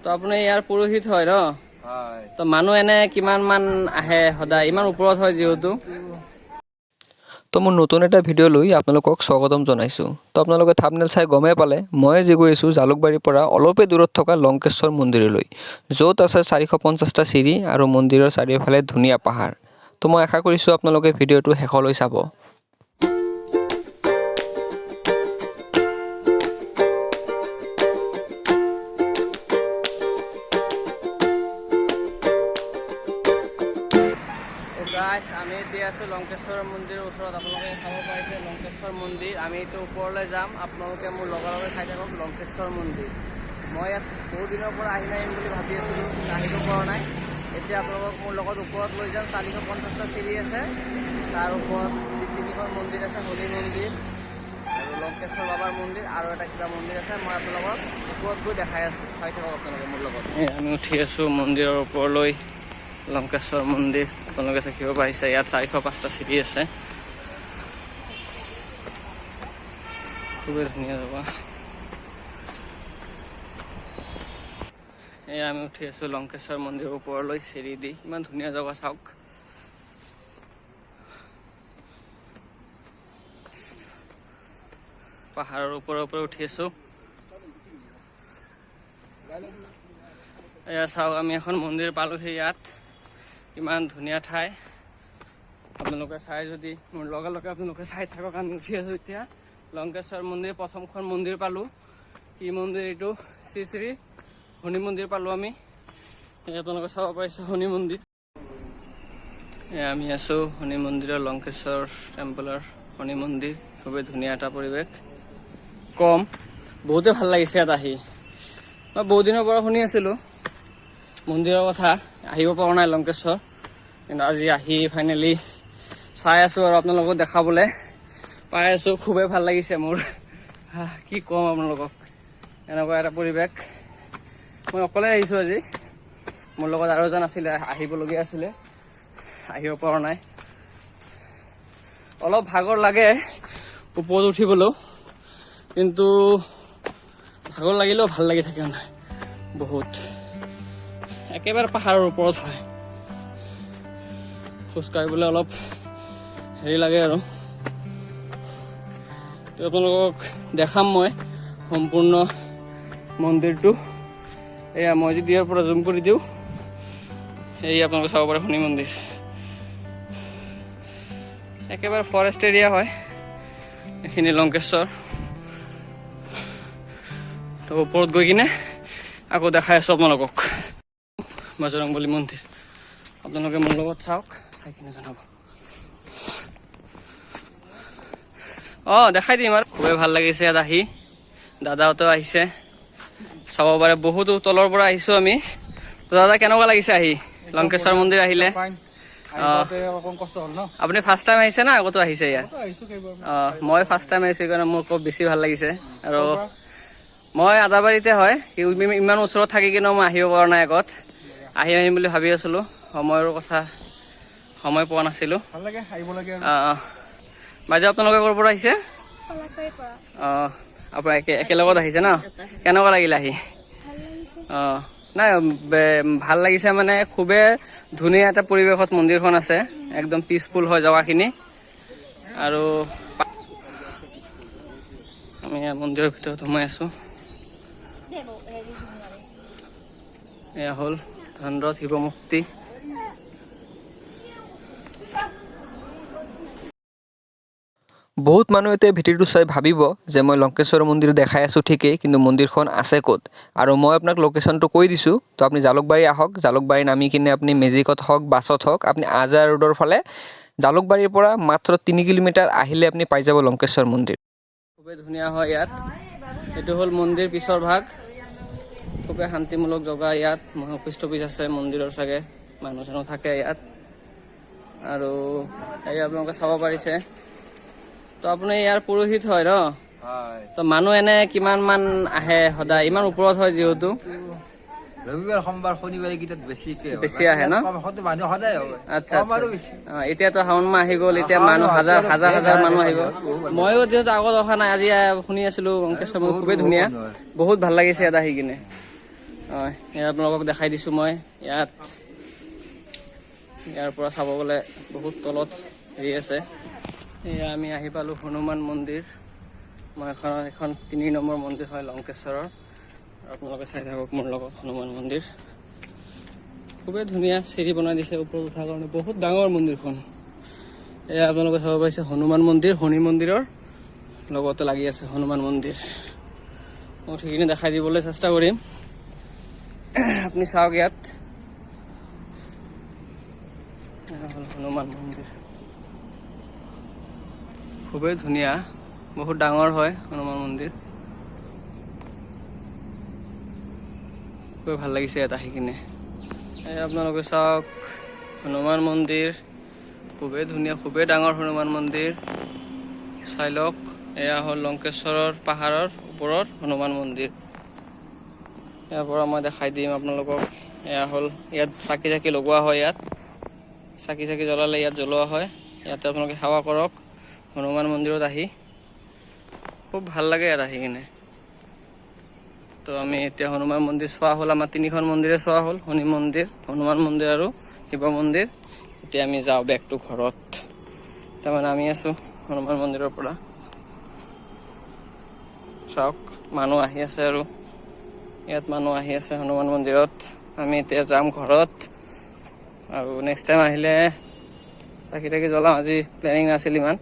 তো আপুনি ইয়াৰ পুৰোহিত হয় ন? হয়। তো মানুহ এনে কিমান মান আহে সদায়? ইমান ওপৰত হয় যিহেতু। তো মোৰ নতুন এটা ভিডিঅ' লৈ আপোনালোকক স্বাগতম জনাইছোঁ। তো আপোনালোকে থাম্বনেইল চাই গমেই পালে মই আজি গৈ আছোঁ জালুকবাৰীৰ পৰা অলপে দূৰত থকা লংকেশ্বৰ মন্দিৰলৈ, য'ত আছে 450টা চিৰি আৰু মন্দিৰৰ চাৰিওফালে ধুনীয়া পাহাৰ। তো মই আশা কৰিছোঁ আপোনালোকে ভিডিঅ'টো শেষলৈ চাব। আমি এতিয়া আছোঁ লংকেশ্বৰ মন্দিৰৰ ওচৰত। আপোনালোকে চাব পাৰিছে লংকেশ্বৰ মন্দিৰ। আমি এইটো ওপৰলৈ যাম, আপোনালোকে মোৰ লগে লগে চাই থাকক লংকেশ্বৰ মন্দিৰ। মই ইয়াত বহু দিনৰ পৰা আহিম বুলি ভাবি আছিলোঁ, আহিব পৰা নাই। এতিয়া আপোনালোকক মোৰ লগত ওপৰত লৈ যাম। 450টা চিৰি আছে, তাৰ ওপৰত 3খন মন্দিৰ আছে, হলি মন্দিৰ আৰু লংকেশ্বৰ বাবাৰ মন্দিৰ আৰু এটা কিবা মন্দিৰ আছে। মই আপোনালোকক ওপৰত গৈ দেখাই আছোঁ, চাই থাকক আপোনালোকে মোৰ লগত। আমি উঠি আছোঁ মন্দিৰৰ ওপৰলৈ, লংকেশ্বৰ মন্দিৰ। আপোনালোকে দেখিব পাৰিছে ইয়াত 405টা চিৰি আছে, খুবেই ধুনীয়া জেগা। এয়া আমি উঠি আছোঁ লংকেশ্বৰ মন্দিৰৰ ওপৰলৈ চিৰি দি। ইমান ধুনীয়া জেগা চাওক। পাহাৰৰ ওপৰে উঠি আছোঁ। এয়া চাওক, আমি এখন মন্দিৰ পালোহি ইয়াত। ইমান ধুনীয়া ঠাই, আপোনালোকে চাই যদি মোৰ লগে লগে আপোনালোকে চাই থাকক। আমি উঠি আছোঁ এতিয়া লংকেশ্বৰ মন্দিৰ। প্ৰথমখন মন্দিৰ পালোঁ। কি মন্দিৰ এইটো? শ্ৰী শ্ৰী শনি মন্দিৰ পালোঁ আমি। আপোনালোকে চাব পাৰিছে শনি মন্দিৰ। আমি আছোঁ শনি মন্দিৰৰ, লংকেশ্বৰ টেম্পলৰ শনি মন্দিৰ। খুবেই ধুনীয়া এটা পৰিৱেশ। বহুতে ভাল লাগিছে ইয়াত আহি। মই বহুত দিনৰ পৰা শুনি আছিলোঁ মন্দিৰৰ কথা, আহিব পৰা নাই লংকেশ্বৰ, কিন্তু আজি আহি ফাইনেলি চাই আছোঁ আৰু আপোনালোকক দেখাবলৈ পাই আছোঁ। খুবেই ভাল লাগিছে মোৰ। কি ক'ম আপোনালোকক, এনেকুৱা এটা পৰিৱেশ। মই অকলে আহিছোঁ আজি, মোৰ লগত আৰু এজন আছিলে, আহিবলগীয়া আছিলে, আহিব পৰা নাই। অলপ ভাগৰ লাগে ওপৰত উঠিবলৈও, কিন্তু ভাগৰ লাগিলেও ভাল লাগি থাকে নাই বহুত। একেবাৰে পাহাৰৰ ওপৰত হয়, খোজকাঢ়িবলৈ অলপ হেৰি লাগে আৰু। তো আপোনালোকক দেখাম মই সম্পূৰ্ণ মন্দিৰটো। এয়া মই যদি ইয়াৰ পৰা জুম কৰি দিওঁ, এই আপোনালোকে চাব পাৰে শনি মন্দিৰ। একেবাৰে ফৰেষ্ট এৰিয়া হয় এইখিনি লংকেশ্বৰ। তো ওপৰত গৈ কিনে আকৌ দেখাই আছোঁ আপোনালোকক বজৰংবলী মন্দিৰ। আপোনালোকে মোৰ লগত চাওক, চাই কিনে জনাব। দেখাই দিম আৰু। খুবেই ভাল লাগিছে ইয়াত আহি। দাদাহঁতেও আহিছে, চাব পাৰে। বহুতো তলৰ পৰা আহিছোঁ আমি। তো দাদা, কেনেকুৱা লাগিছে আহি লংকেশ্বৰ মন্দিৰ আহিলে? আপুনি ফাৰ্ষ্ট টাইম আহিছে না আগতো আহিছে ইয়াত? মই ফাৰ্ষ্ট টাইম আহিছোঁ, সেইকাৰণে মোৰ খুব বেছি ভাল লাগিছে। আৰু মই আদাবাৰীতে হয়, ইমান ওচৰত থাকি কিনে মই আহিব পৰা নাই আগত। আহিম বুলি ভাবি আছিলোঁ, সময়ৰ কথা, সময় পোৱা নাছিলোঁ। বাইদেউ, আপোনালোকে ক'ৰ পৰা আহিছে? আপোনাৰ একেলগত আহিছে ন? কেনেকুৱা লাগিলে আহি? নাই, ভাল লাগিছে মানে। খুবেই ধুনীয়া এটা পৰিৱেশত মন্দিৰখন আছে, একদম পিচফুল হয় জেগাখিনি। আৰু আমি মন্দিৰৰ ভিতৰত সোমাই আছোঁ। এয়া হ'ল ধনৰথ শিৱ মুক্তি। বহুত মানুহে এতিয়া ভিডিঅ'টো চাই ভাবিব যে মই লংকেশ্বৰ মন্দিৰ দেখাই আছোঁ ঠিকেই, কিন্তু মন্দিৰখন আছে ক'ত? আৰু মই আপোনাক লোকেশ্যনটো কৈ দিছোঁ। তো আপুনি জালুকবাৰী আহক, জালুকবাৰী নামি কিনে আপুনি মেজিকত হওক, বাছত হওক, আপুনি আজাৰ ৰোডৰ ফালে জালুকবাৰীৰ পৰা মাত্ৰ 3 কিলোমিটাৰ আহিলে আপুনি পাই যাব লংকেশ্বৰ মন্দিৰ। খুবেই ধুনীয়া হয় ইয়াত। এইটো হ'ল মন্দিৰ পিছৰ ভাগ। খুবেই শান্তিমূলক জেগা ইয়াত। অফিচ টফিচ আছে মন্দিৰৰ, চাগে মানুহ চানুহ থাকে ইয়াত। আৰু এই আপোনালোকে চাব পাৰিছে। তো আপুনি ইয়াৰ পুৰোহিত হয় ন? তো মানুহ এনে কিমান মান আহে সদায়? ইমান ওপৰত হয় যিহেতু। ৰবিবাৰ, সোমবাৰ, শনিবাৰ এইকেইটাত বেছি আহে ন? মানুহ সদায় হয়। আচ্ছা, এতিয়াতো শাওণ মাহ আহি গ'ল, এতিয়া মানুহ হাজাৰ হাজাৰ মানুহ আহিব। ময়ো যিহেতু আগত অহা নাই, আজি শুনি আছিলোঁ লংকেশ্বৰ মন্দিৰ খুবেই ধুনীয়া। বহুত ভাল লাগিছে ইয়াত আহি কিনে। ইয়াত আপোনালোকক দেখাই দিছোঁ মই ইয়াৰ পৰা চাব গ'লে বহুত তলত হেৰি আছে। এয়া আমি আহি পালোঁ হনুমান মন্দিৰ। মই এখন 3 নম্বৰ মন্দিৰ হয় লংকেশ্বৰৰ। আপোনালোকে চাই থাকক মোৰ লগত হনুমান মন্দিৰ। খুবেই ধুনীয়া চিৰি বনাই দিছে ওপৰত উঠাৰ কাৰণে, বহুত ডাঙৰ মন্দিৰখন। এয়া আপোনালোকে চাব পাইছে হনুমান মন্দিৰ, শনি মন্দিৰৰ লগতে লাগি আছে হনুমান মন্দিৰ। মই সেইখিনি দেখাই দিবলৈ চেষ্টা কৰিম। আপুনি চাওক ইয়াত হ'ল হনুমান মন্দিৰ, খুবেই ধুনীয়া, বহুত ডাঙৰ হয় হনুমান মন্দিৰ। খুবেই ভাল লাগিছে ইয়াত আহি কিনে। আপোনালোকে চাওক হনুমান মন্দিৰ, খুবেই ধুনীয়া, খুবেই ডাঙৰ হনুমান মন্দিৰ। চাই লওক, এয়া হ'ল লংকেশ্বৰৰ পাহাৰৰ ওপৰৰ হনুমান মন্দিৰ। ইয়াৰ পৰা মই দেখাই দিম আপোনালোকক। এয়া হ'ল ইয়াত চাকি লগোৱা হয়। ইয়াত চাকি জ্বলালে ইয়াত জ্বলোৱা হয়। ইয়াতে আপোনালোকে সেৱা কৰক হনুমান মন্দিৰত আহি, খুব ভাল লাগে ইয়াত আহি কিনে। তো আমি এতিয়া হনুমান মন্দিৰ চোৱা হ'ল, আমাৰ 3খন মন্দিৰে চোৱা হ'ল, শনি মন্দিৰ, হনুমান মন্দিৰ আৰু শিৱ মন্দিৰ। এতিয়া আমি যাওঁ বেক টু ঘৰত। তাৰমানে আমি আছোঁ হনুমান মন্দিৰৰ পৰা। চাওক মানুহ আহি আছে, আৰু ইয়াত মানুহ আহি আছে হনুমান মন্দিৰত। আমি এতিয়া যাম ঘৰত, আৰু নেক্সট টাইম আহিলে চাকি জ্বলাম। আজি প্লেনিং নাছিল ইমান।